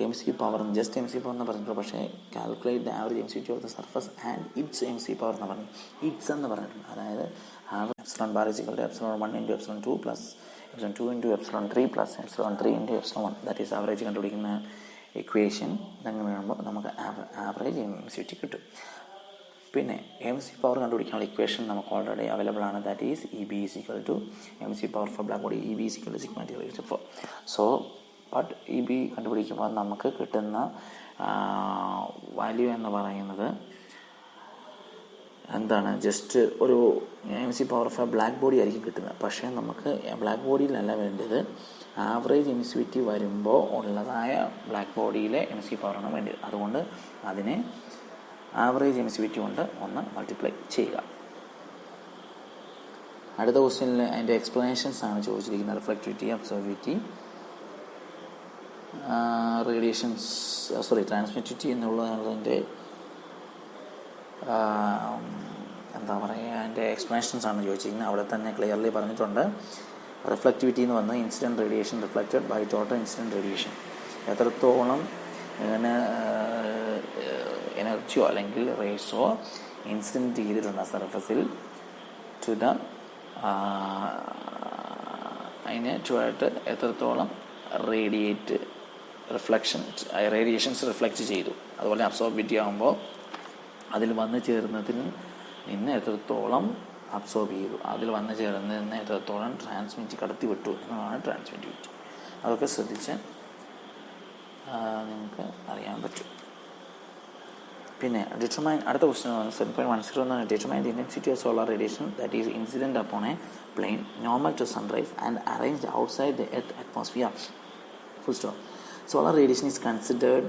emissive power, just emissive power എന്ന് പറഞ്ഞിട്ടുള്ളൂ, പക്ഷേ calculate the average emissivity of the surface and its emissive power എന്ന് പറഞ്ഞു. ഇറ്റ്സ് എന്ന് പറഞ്ഞിട്ടുണ്ട്, അതായത് average epsilon bar is equal to epsilon 1 into epsilon 2 plus 2 into epsilon 3 plus epsilon 3 into epsilon 1, that is average കണ്ടുപിടിക്കുന്ന equation അങ്ങനെ വരുമ്പോൾ നമുക്ക് average emissivity കിട്ടും. പിന്നെ എം സി പവർ കണ്ടുപിടിക്കാനുള്ള ഇക്വേഷൻ നമുക്ക് ഓൾറെഡി അവൈലബിൾ ആണ്. That is E B is equal to emissive power for black body E B is equal to sigma T raised to 4. So but E B കണ്ടുപിടിക്കുമ്പോൾ നമുക്ക് കിട്ടുന്ന value എന്ന് പറയുന്നത് എന്താണ്, just ഒരു emissive power of black body ആയിരിക്കും കിട്ടുന്നത്. പക്ഷേ നമുക്ക് ബ്ലാക്ക് ബോഡിയിലല്ല വേണ്ടത്, ആവറേജ് എമിസിവിറ്റി വരുമ്പോൾ ഉള്ളതായ ബ്ലാക്ക് ബോഡിയിലെ എം സി പവറാണ് വേണ്ടത്. അതുകൊണ്ട് അതിനെ ആവറേജ് എമിസിവിറ്റി കൊണ്ട് ഒന്ന് മൾട്ടിപ്ലൈ ചെയ്യുക. അടുത്ത ക്വസ്റ്റ്യനിൽ അതിൻ്റെ എക്സ്പ്ലനേഷൻസ് ആണ് ചോദിച്ചിരിക്കുന്നത്. റിഫ്ലക്റ്റിവിറ്റി, അബ്സോർബിവിറ്റി, റേഡിയേഷൻസ്, ട്രാൻസ്മിറ്റിവിറ്റി എന്നുള്ളതിൻ്റെ എന്താ പറയുക, അതിൻ്റെ എക്സ്പ്ലനേഷൻസ് ആണ് ചോദിച്ചിരിക്കുന്നത്. അവിടെ തന്നെ ക്ലിയർലി പറഞ്ഞിട്ടുണ്ട്. റിഫ്ലക്റ്റിവിറ്റി എന്ന് പറഞ്ഞാൽ incident radiation reflected by total incident radiation. എത്രത്തോളം എനർജിയോ അല്ലെങ്കിൽ റേസോ ഇൻസിഡൻറ്റ് ചെയ്തിട്ടുണ്ട് സർഫസിൽ ടു ദ അതിന് ചുവട്ട് എത്രത്തോളം റേഡിയേഷൻസ് റിഫ്ലക്റ്റ് ചെയ്തു. അതുപോലെ അബ്സോർബിറ്റി ആകുമ്പോൾ അതിൽ വന്നു ചേർന്നതിന് നിന്ന് എത്രത്തോളം അബ്സോർബ് ചെയ്തു, അതിൽ വന്നു ചേർന്നതിൽ നിന്ന് എത്രത്തോളം ട്രാൻസ്മിറ്റ് കടത്തി വിട്ടു എന്നതാണ് ട്രാൻസ്മിറ്റിവിറ്റി. അതൊക്കെ ശ്രദ്ധിച്ച് നിങ്ങൾക്ക് അറിയാൻ പറ്റും. പിന്നെ അടുത്ത ക്വസ്റ്റ്യൻ 7.10 എന്നാണ്. Determine the intensity of solar radiation that is incident upon a plane normal to sunrise and arranged outside the earth atmosphere. Full stop. Solar radiation is considered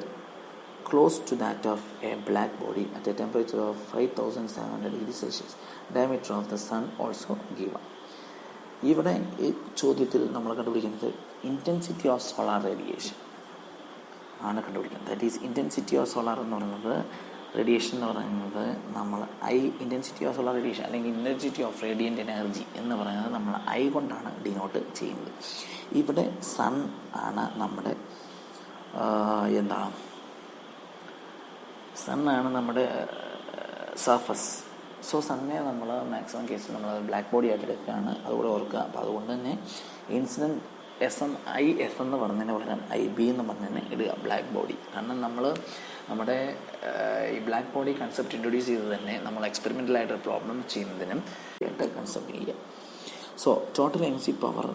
close to that of a black body at a temperature of 5700 degrees Celsius. Diameter of the sun also given. ഇവിടെ ഈ ചോദ്യത്തിൽ നമ്മൾ കണ്ടുപിടിക്കുന്നത് intensity of solar radiation ആണ് കണ്ടുപിടിക്കുന്നത്. That is intensity of solar എന്ന് പറയുന്നത്, radiation എന്ന് പറയുന്നത് നമ്മൾ ഇൻറ്റൻസിറ്റി ഓഫ് സോളാർ റേഡിയേഷൻ അല്ലെങ്കിൽ ഇൻറ്റൻസിറ്റി ഓഫ് റേഡിയൻ്റ് എനർജി എന്ന് പറയുന്നത് നമ്മൾ കൊണ്ടാണ് ഡിനോട്ട് ചെയ്യുന്നത്. ഇവിടെ സൺ ആണ് നമ്മുടെ സണ്ണാണ് നമ്മുടെ സർഫസ്. സോ സണ്ണിനെ നമ്മൾ മാക്സിമം കേസിൽ നമ്മൾ ബ്ലാക്ക് ബോഡി ആയിട്ട് എടുക്കുകയാണ്, അതുകൂടെ ഓർക്കുക. അപ്പോൾ അതുകൊണ്ട് തന്നെ ഇൻസിഡൻറ്റ് എഫ് എന്ന് പറഞ്ഞതിന് പകരം IB എന്ന് പറഞ്ഞതിന് ഇടുക ബ്ലാക്ക് ബോഡി. കാരണം നമ്മുടെ ഈ ബ്ലാക്ക് ബോഡി കൺസെപ്റ്റ് ഇൻട്രൊഡ്യൂസ് ചെയ്ത് തന്നെ നമ്മൾ എക്സ്പെരിമെൻ്റലായിട്ട് പ്രോബ്ലം ചെയ്യുന്നതിനും ആയിട്ട് കൺസെപ്റ്റ് ചെയ്യുക. So total MC power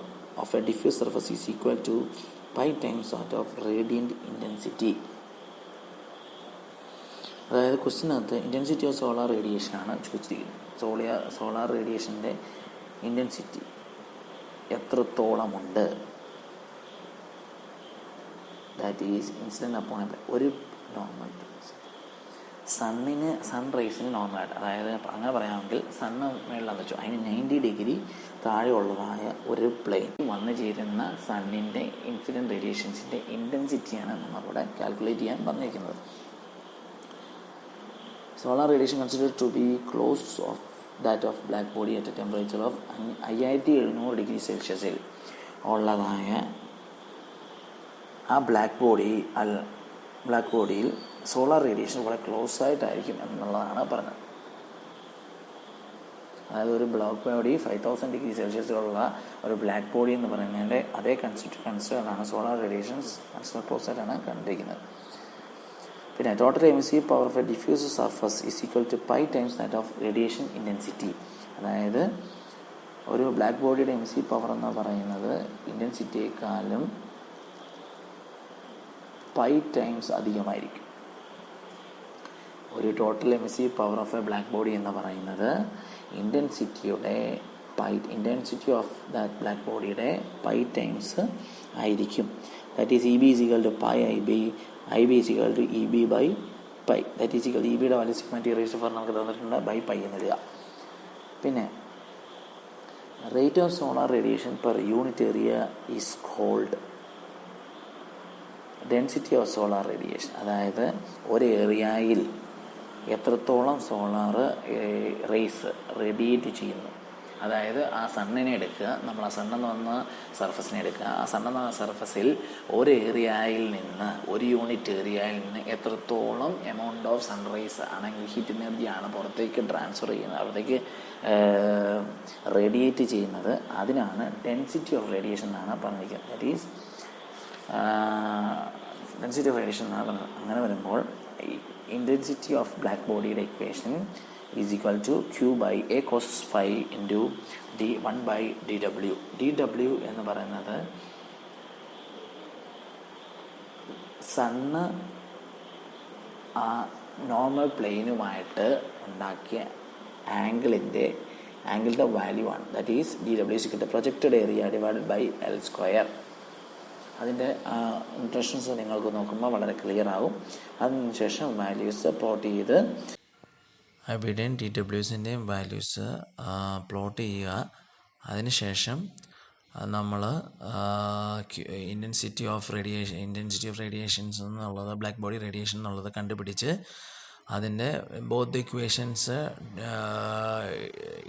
of a diffuse surface is equal to pi times that of radiant intensity. അതായത് ക്വസ്റ്റിനകത്ത് ഇൻറ്റൻസിറ്റി ഓഫ് സോളാർ റേഡിയേഷൻ ആണ് ചോദിച്ചിരിക്കുന്നത്. സോളാർ റേഡിയേഷൻ്റെ ഇൻറ്റൻസിറ്റി എത്രത്തോളമുണ്ട്, ദാറ്റ് ഈസ് ഇൻസിഡൻറ്റ് അപ്പോൺ ഒരു നോർമൽ സൺറൈസിന് നോർമലായിട്ട്, അതായത് അങ്ങനെ പറയാമെങ്കിൽ സണ്ണ് മേളിലാന്ന് വെച്ചു അതിന് 90 ഡിഗ്രി താഴെയുള്ളതായ ഒരു പ്ലെയിൻ വന്നു ചേരുന്ന സണ്ണിൻ്റെ ഇൻസിഡൻറ്റ് റേഡിയേഷൻസിൻ്റെ ഇൻറ്റൻസിറ്റിയാണ് നമ്മളിവിടെ കാൽക്കുലേറ്റ് ചെയ്യാൻ പറഞ്ഞിരിക്കുന്നത്. Solar radiation considered to be close of that of black body at a temperature of 5700 degree സെൽഷ്യസിൽ ഉള്ളതായ ആ ബ്ലാക്ക് ബോഡിയിൽ സോളാർ റേഡിയേഷൻ വളരെ ക്ലോസ് ആയിട്ടായിരിക്കും എന്നുള്ളതാണ് പറഞ്ഞത്. അതായത് ഒരു ബ്ലാക്ക് ബോഡി 5000 ഡിഗ്രി സെൽഷ്യസിലുള്ള ഒരു ബ്ലാക്ക് ബോഡി എന്ന് പറയുന്നതിൻ്റെ അതേ കൺസിഡറാണ് സോളാർ റേഡിയേഷൻസ് ക്ലോസ് ആയിട്ടാണ് കണ്ടിരിക്കുന്നത്. പിന്നെ total MC power of a diffuse surface is equal to pi times that of radiation intensity. അതായത് ഒരു ബ്ലാക്ക് ബോഡിയുടെ MC പവർ എന്ന് പറയുന്നത് ഇൻറ്റൻസിറ്റിയേക്കാളും pi ടൈംസ് അധികമായിരിക്കും. ഒരു total MC power of a black body എന്ന് പറയുന്നത് ഇൻറ്റൻസിറ്റി ഓഫ് ദാറ്റ് ബ്ലാക്ക് ബോഡിയുടെ pi ടൈംസ് ആയിരിക്കും. That is EB is equal to pi IB is equal to EB by pi. That is equal EBയുടെ value sigma T raised to 4 നമുക്ക് തന്നിട്ടുണ്ട്, by pi എന്നെഴുതുക. പിന്നെ rate of solar radiation per unit area is called density of solar radiation. അതായത് ഒരു ഏരിയയിൽ എത്രത്തോളം solar raise radiate ചെയ്യുന്നു അതായത് ആ സണ്ണിനെ എടുക്കുക, നമ്മൾ ആ സണ്ണെന്ന് വന്ന സർഫസിനെ എടുക്കുക. ആ സണ്ണെന്ന് പറഞ്ഞ സർഫസിൽ ഒരു ഏരിയയിൽ നിന്ന്, ഒരു യൂണിറ്റ് ഏരിയയിൽ നിന്ന് എത്രത്തോളം എമൗണ്ട് ഓഫ് സൺറൈസ് ആണെങ്കിൽ ഹീറ്റ് എനർജിയാണ് പുറത്തേക്ക് ട്രാൻസ്ഫർ ചെയ്യുന്നത്, അവിടത്തേക്ക് റേഡിയേറ്റ് ചെയ്യുന്നത്, അതിനാണ് ഡെൻസിറ്റി ഓഫ് റേഡിയേഷൻ എന്നാണ് പറഞ്ഞിരിക്കുന്നത്. That is density of radiation എന്നാണ് പറഞ്ഞത്. അങ്ങനെ വരുമ്പോൾ ഇൻറ്റൻസിറ്റി ഓഫ് ബ്ലാക്ക് ബോഡിയുടെ equation is equal to Q by A cos phi into D1 by dW. dW എന്ന് പറയുന്നത് സണ്ണ് ആ നോർമൽ പ്ലെയിനുമായിട്ട് ഉണ്ടാക്കിയ ആംഗിളിൻ്റെ വാല്യൂ ആണ്. That is DW is equal to projected area divided by L². അതിൻ്റെ ഇൻട്രഷൻസ് നിങ്ങൾക്ക് നോക്കുമ്പോൾ വളരെ ക്ലിയർ ആകും. അതിനുശേഷം വാല്യൂസ് പ്ലോട്ട് ചെയ്ത് ഇവിടെയും DWസിൻ്റെയും വാല്യൂസ് പ്ലോട്ട് ചെയ്യുക. അതിനുശേഷം നമ്മൾ ഇൻറ്റൻസിറ്റി ഓഫ് റേഡിയേഷൻസ് എന്നുള്ളത്, ബ്ലാക്ക് ബോഡി റേഡിയേഷൻ എന്നുള്ളത് കണ്ടുപിടിച്ച് അതിൻ്റെ ബോത്ത് ഇക്വേഷൻസ്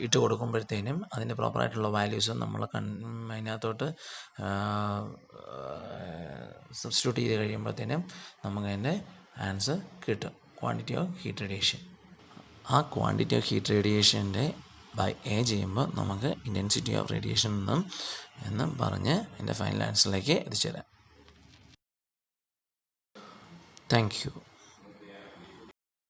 ഇട്ട് കൊടുക്കുമ്പോഴത്തേനും അതിൻ്റെ പ്രോപ്പറായിട്ടുള്ള വാല്യൂസ് നമ്മൾ അതിനകത്തോട്ട് സബ്സ്റ്റിറ്റ്യൂട്ട് ചെയ്ത് കഴിയുമ്പോഴത്തേനും നമുക്ക് അതിൻ്റെ ആൻസർ കിട്ടും, ക്വാണ്ടിറ്റി ഓഫ് ഹീറ്റ് റേഡിയേഷൻ. ആ ക്വാണ്ടിറ്റി ഓഫ് ഹീറ്റ് റേഡിയേഷൻ്റെ ബൈ എ ചെയ്യുമ്പോൾ നമുക്ക് ഇൻറ്റൻസിറ്റി ഓഫ് റേഡിയേഷൻ എന്നും പറഞ്ഞ് എൻ്റെ ഫൈനൽ ആൻസറിലേക്ക് എത്തിച്ചേരാം. Thank you.